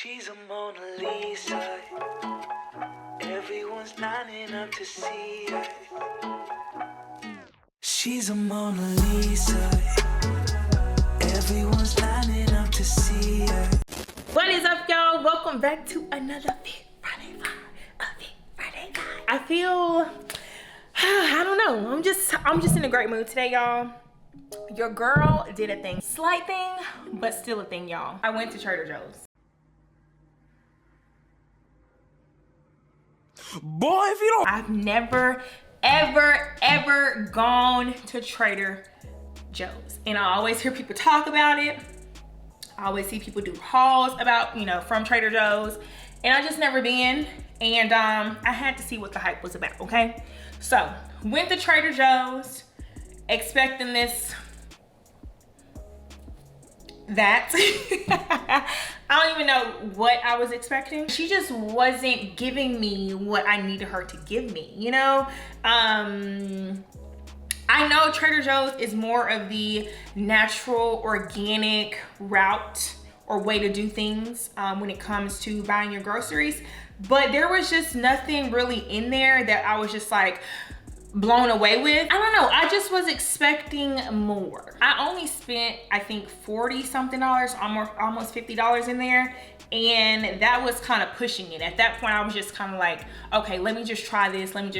She's a Mona Lisa. Everyone's lining up to see her. She's a Mona Lisa. Everyone's lining up to see her. What is up, y'all? Welcome back to another Fit Friday vibe. I feel, I don't know. I'm just in a great mood today, y'all. Your girl did a thing, slight thing, but still a thing, y'all. I went to Trader Joe's. Boy, if you don't. I've never, ever gone to Trader Joe's. And I always hear people talk about it. I always see people do hauls about, from Trader Joe's. And I just never been. And I had to see what the hype was about, okay? So, went to Trader Joe's, expecting that. I don't even know what I was expecting. She just wasn't giving me what I needed her to give me, I know Trader Joe's is more of the natural, organic route or way to do things when it comes to buying your groceries, but there was just nothing really in there that I was just like blown away with. I don't know, I just was expecting more. I only spent, I think, 40 something dollars, almost $50 in there, and that was kind of pushing it. At that point I was just kind of like, okay, let me just try this and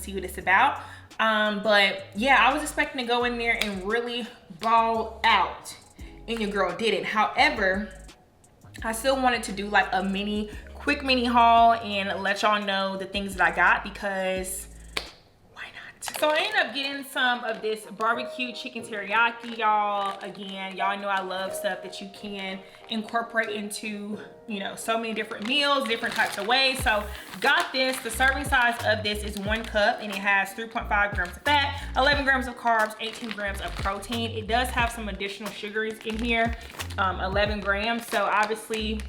see what it's about. But yeah, I was expecting to go in there and really ball out, and your girl didn't. However, I still wanted to do like a quick mini haul and let y'all know the things that I got, because why not? So I ended up getting some of this barbecue chicken teriyaki, y'all. Again, y'all know I love stuff that you can incorporate into, so many different meals, different types of ways. So got this. The serving size of this is 1 cup, and it has 3.5 grams of fat, 11 grams of carbs, 18 grams of protein. It does have some additional sugars in here, 11 grams. So obviously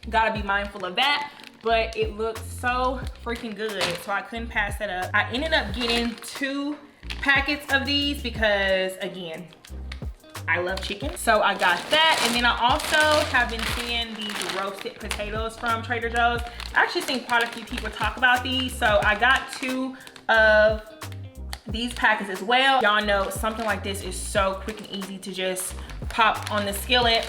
gotta be mindful of that, but it looked so freaking good, so I couldn't pass that up. I ended up getting 2 packets of these because, again, I love chicken. So I got that, and then I also have been seeing these roasted potatoes from Trader Joe's. I actually seen quite a few people talk about these, so I got 2 of these packets as well. Y'all know something like this is so quick and easy to just pop on the skillet.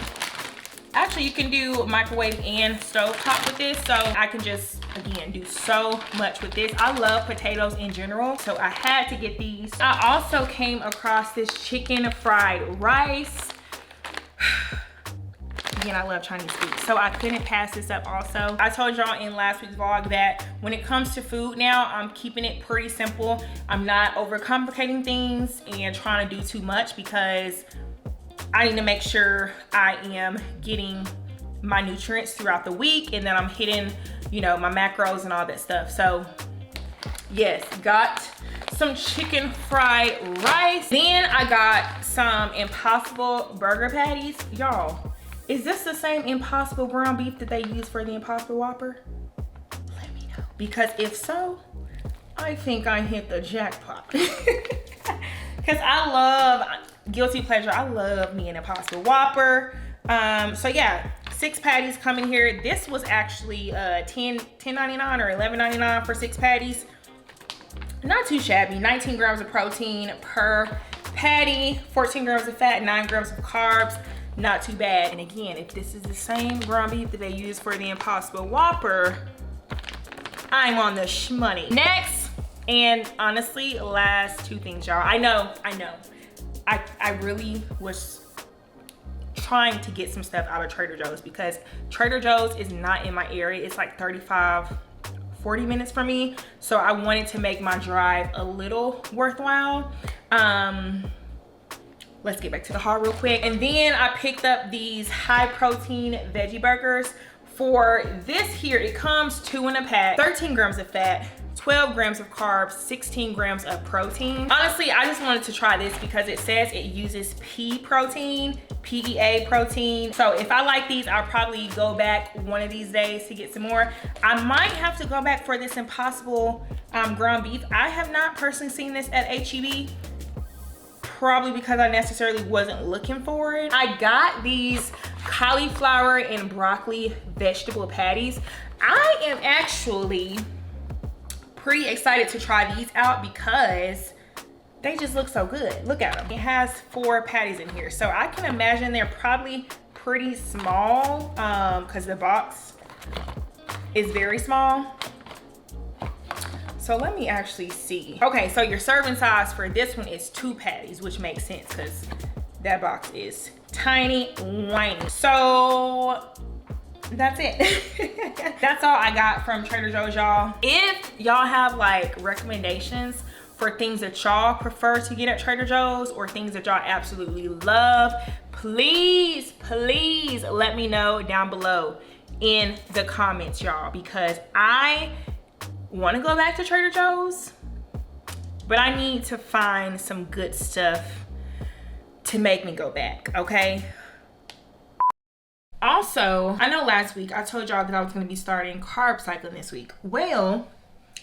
Actually, you can do microwave and stove top with this, so I can just, again, do so much with this. I love potatoes in general, so I had to get these. I also came across this chicken fried rice. Again, I love Chinese food, so I couldn't pass this up also. I told y'all in last week's vlog that when it comes to food now, I'm keeping it pretty simple. I'm not overcomplicating things and trying to do too much, because I need to make sure I am getting my nutrients throughout the week, and then I'm hitting, my macros and all that stuff. So yes, got some chicken fried rice. Then I got some Impossible burger patties. Y'all, is this the same Impossible ground beef that they use for the Impossible Whopper? Let me know, because if so, I think I hit the jackpot. Because I love, guilty pleasure, I love me an Impossible Whopper. So yeah, 6 patties come in here. This was actually $10.99 or $11.99 for 6 patties. Not too shabby. 19 grams of protein per patty, 14 grams of fat, 9 grams of carbs. Not too bad. And again, if this is the same ground beef that they use for the Impossible Whopper, I'm on the shmoney. Next, and honestly, last 2 things, y'all. I know. I really was trying to get some stuff out of Trader Joe's, because Trader Joe's is not in my area. It's like 35-40 minutes from me, so I wanted to make my drive a little worthwhile. Let's get back to the haul real quick. And then I picked up these high protein veggie burgers. For this here, it comes 2 in a pack, 13 grams of fat, 12 grams of carbs, 16 grams of protein. Honestly, I just wanted to try this because it says it uses pea protein, PEA protein. So if I like these, I'll probably go back one of these days to get some more. I might have to go back for this Impossible ground beef. I have not personally seen this at HEB. Probably because I necessarily wasn't looking for it. I got these cauliflower and broccoli vegetable patties. I am actually pretty excited to try these out because they just look so good. Look at them. It has 4 patties in here. So I can imagine they're probably pretty small because the box is very small. So let me actually see. Okay, so your serving size for this one is 2 patties, which makes sense because that box is tiny whiny. So that's it. That's all I got from Trader Joe's, y'all. If y'all have like recommendations for things that y'all prefer to get at Trader Joe's or things that y'all absolutely love, please let me know down below in the comments, y'all, because I want to go back to Trader Joe's, but I need to find some good stuff to make me go back, okay? Also, I know last week I told y'all that I was going to be starting carb cycling this week. Well,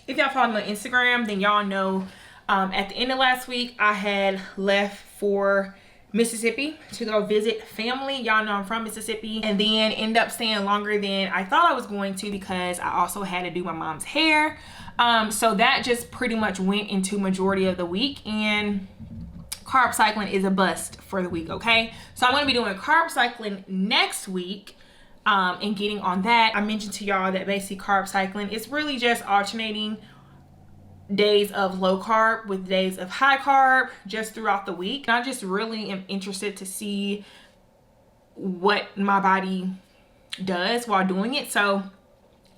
if y'all follow me on Instagram, then y'all know at the end of last week I had left for Mississippi to go visit family. Y'all know I'm from Mississippi, and then end up staying longer than I thought I was going to because I also had to do my mom's hair. So that just pretty much went into majority of the week, and carb cycling is a bust for the week, okay? So I'm gonna be doing carb cycling next week and getting on that. I mentioned to y'all that basically carb cycling is really just alternating days of low carb with days of high carb just throughout the week. And I just really am interested to see what my body does while doing it. So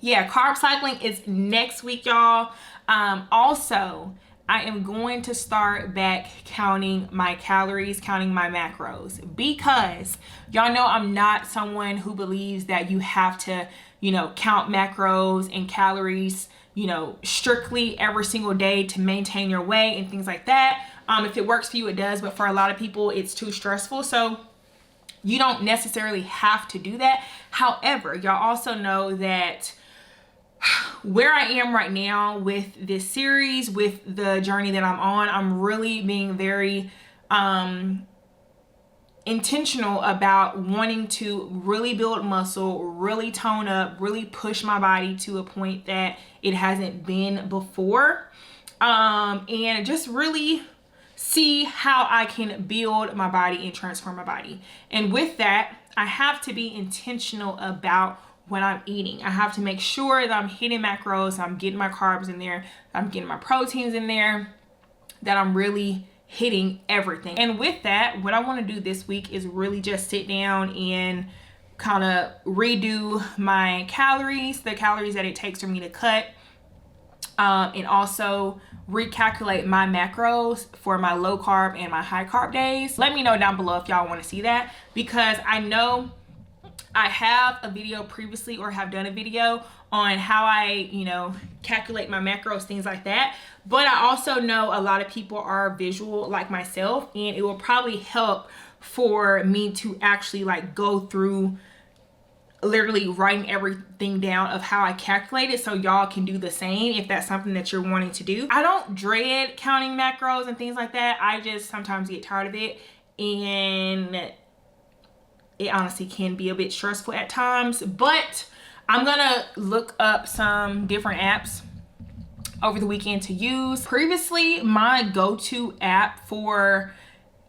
yeah, carb cycling is next week, y'all. Also, I am going to start back counting my calories, counting my macros, because y'all know I'm not someone who believes that you have to, you know, count macros and calories, you know, strictly every single day to maintain your weight and things like that. If it works for you, it does, but for a lot of people, it's too stressful. So you don't necessarily have to do that. However, y'all also know that where I am right now with this series, with the journey that I'm on, I'm really being very intentional about wanting to really build muscle, really tone up, really push my body to a point that it hasn't been before, and just really see how I can build my body and transform my body. And with that, I have to be intentional about what I'm eating. I have to make sure that I'm hitting macros, I'm getting my carbs in there, I'm getting my proteins in there, that I'm really hitting everything. And with that, what I want to do this week is really just sit down and kind of redo my calories, the calories that it takes for me to cut, and also recalculate my macros for my low carb and my high carb days. Let me know down below if y'all want to see that, because I know I have a video previously, or have done a video on how I, you know, calculate my macros, things like that. But I also know a lot of people are visual like myself, and it will probably help for me to actually like go through literally writing everything down of how I calculate it, so y'all can do the same if that's something that you're wanting to do. I don't dread counting macros and things like that. I just sometimes get tired of it, and it honestly can be a bit stressful at times. But I'm gonna look up some different apps over the weekend to use. Previously, my go-to app for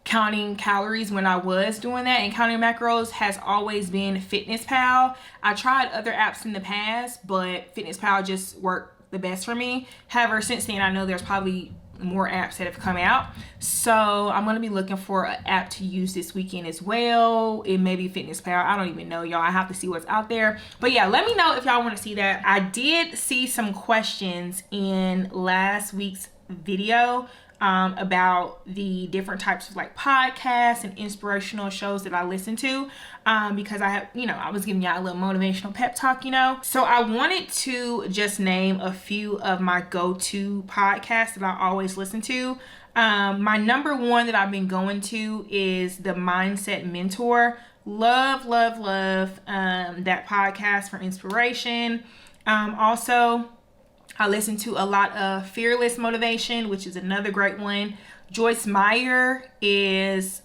counting calories when I was doing that and counting macros has always been FitnessPal. I tried other apps in the past, but FitnessPal just worked the best for me. However, since then, I know there's probably more apps that have come out, so I'm gonna be looking for an app to use this weekend as well. It may be FitnessPal, I don't even know, y'all. I have to see what's out there. But yeah, let me know if y'all want to see that. I did see some questions in last week's video about the different types of like podcasts and inspirational shows that I listen to, because I have, you know, I was giving y'all a little motivational pep talk, you know. So I wanted to just name a few of my go-to podcasts that I always listen to. My number one that I've been going to is the Mindset Mentor. Love that podcast for inspiration. Also, I listen to a lot of Fearless Motivation, which is another great one. Joyce Meyer is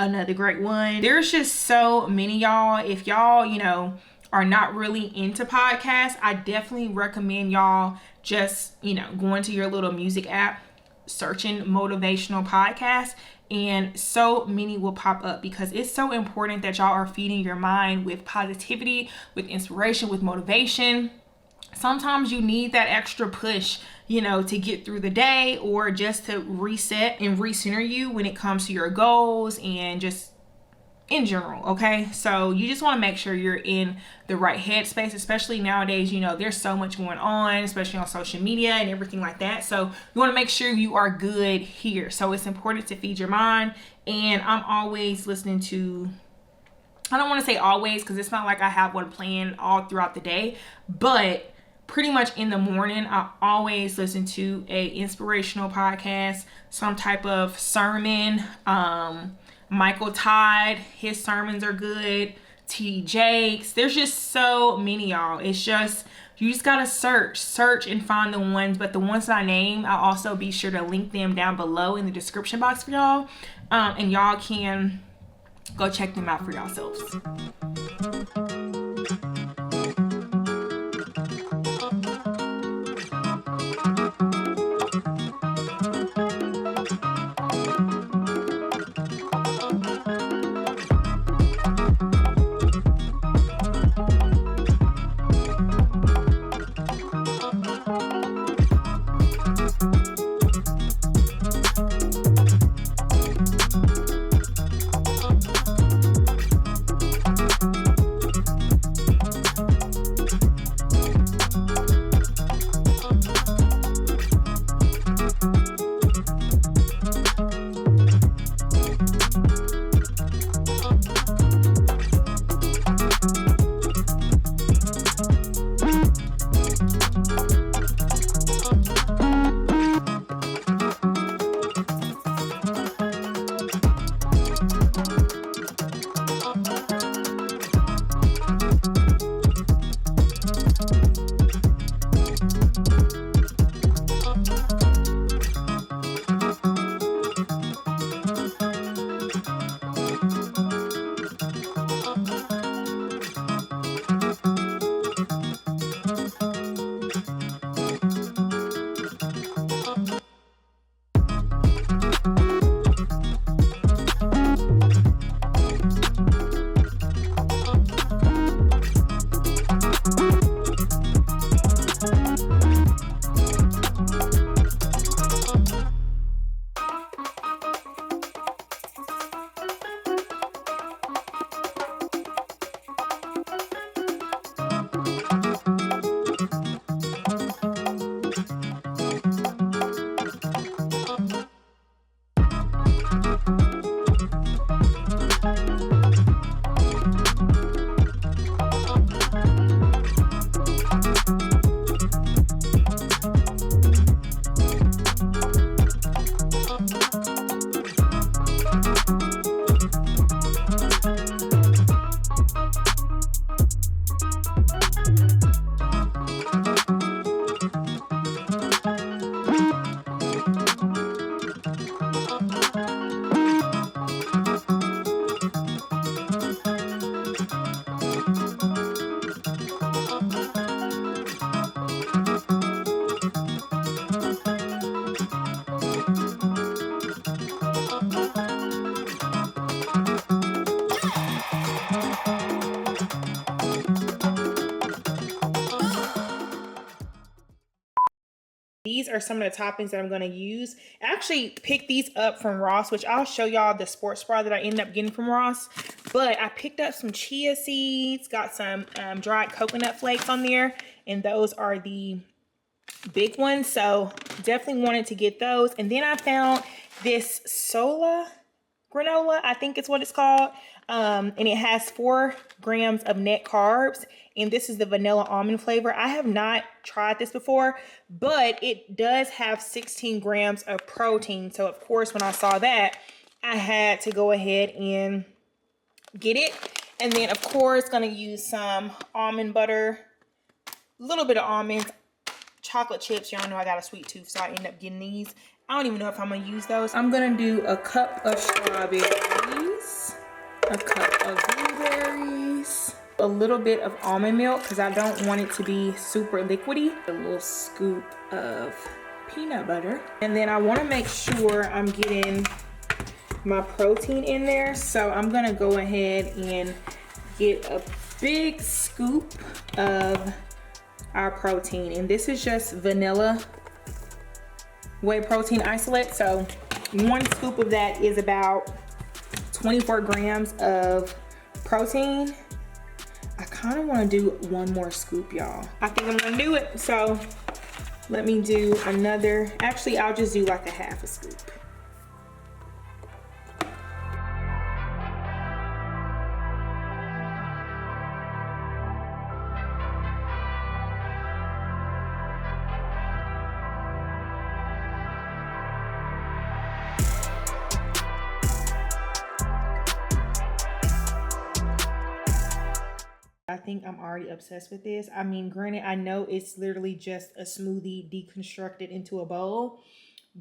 another great one. There's just so many, y'all. If y'all, you know, are not really into podcasts, I definitely recommend y'all just, you know, going to your little music app, searching motivational podcasts, and so many will pop up, because it's so important that y'all are feeding your mind with positivity, with inspiration, with motivation. Sometimes you need that extra push, you know, to get through the day, or just to reset and recenter you when it comes to your goals and just in general. Okay, so you just want to make sure you're in the right headspace, especially nowadays. You know, there's so much going on, especially on social media and everything like that. So you want to make sure you are good here. So it's important to feed your mind. And I'm always listening to, I don't want to say always, because it's not like I have one planned all throughout the day, but pretty much in the morning, I always listen to a inspirational podcast, some type of sermon. Michael Todd, his sermons are good. T. Jakes, there's just so many, y'all. It's just, you just gotta search and find the ones. But the ones that I name, I'll also be sure to link them down below in the description box for y'all, and y'all can go check them out for yourselves. These are some of the toppings that I'm going to use. I actually picked these up from Ross, which I'll show y'all the sports bra that I ended up getting from Ross. But I picked up some chia seeds, got some dried coconut flakes on there, and those are the big ones. So definitely wanted to get those. And then I found this Sola granola, I think it's what it's called. And it has 4 grams of net carbs. And this is the vanilla almond flavor. I have not tried this before, but it does have 16 grams of protein. So of course, when I saw that, I had to go ahead and get it. And then of course, gonna use some almond butter, a little bit of almonds, chocolate chips. Y'all know I got a sweet tooth, so I end up getting these. I don't even know if I'm gonna use those. I'm gonna do a cup of strawberries. a cup of blueberries, a little bit of almond milk because I don't want it to be super liquidy, a little scoop of peanut butter, and then I want to make sure I'm getting my protein in there, so I'm gonna go ahead and get a big scoop of our protein, and this is just vanilla whey protein isolate. So 1 scoop of that is about 24 grams of protein. I kind of want to do 1 more scoop, y'all. I think I'm gonna do it, so let me do another. Actually, I'll just do like a half a scoop. I think I'm already obsessed with this. I mean, granted, I know it's literally just a smoothie deconstructed into a bowl,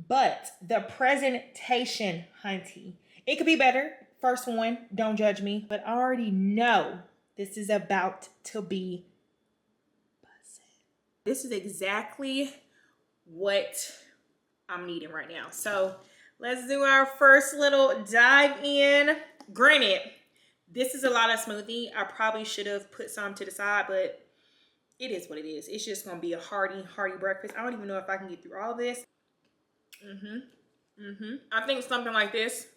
but the presentation, hunty, it could be better. First one, don't judge me, but I already know this is about to be buzzing. This is exactly what I'm needing right now. So let's do our first little dive in. Granted, this is a lot of smoothie. I probably should have put some to the side, but it is what it is. It's just gonna be a hearty breakfast. I don't even know if I can get through all this. I think something like this,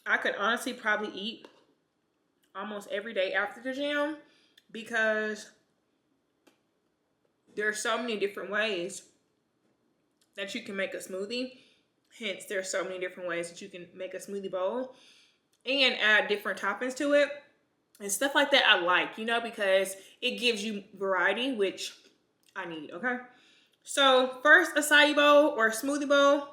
I could honestly probably eat almost every day after the gym, because there are so many different ways that you can make a smoothie. Hence, there's so many different ways that you can make a smoothie bowl and add different toppings to it and stuff like that. I like, you know, because it gives you variety, which I need, okay? So first, acai bowl or smoothie bowl,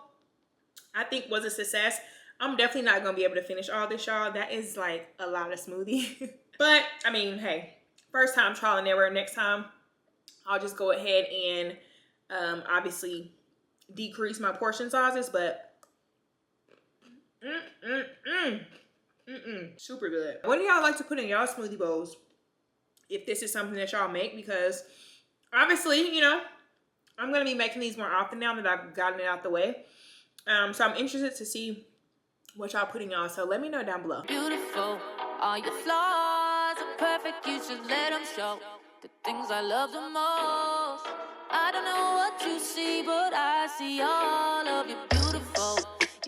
I think was a success. I'm definitely not gonna be able to finish all this, y'all. That is like a lot of smoothie. But I mean, hey, first time trial and error. Next time, I'll just go ahead and obviously decrease my portion sizes, but super good. What do y'all like to put in y'all smoothie bowls if this is something that y'all make? Because obviously, you know, I'm gonna be making these more often now that I've gotten it out the way. So I'm interested to see what y'all put in y'all. So let me know down below. Beautiful, all your flaws are perfect. You should let them show. The things I love the most. I don't know what you see, but I see all of your beauty.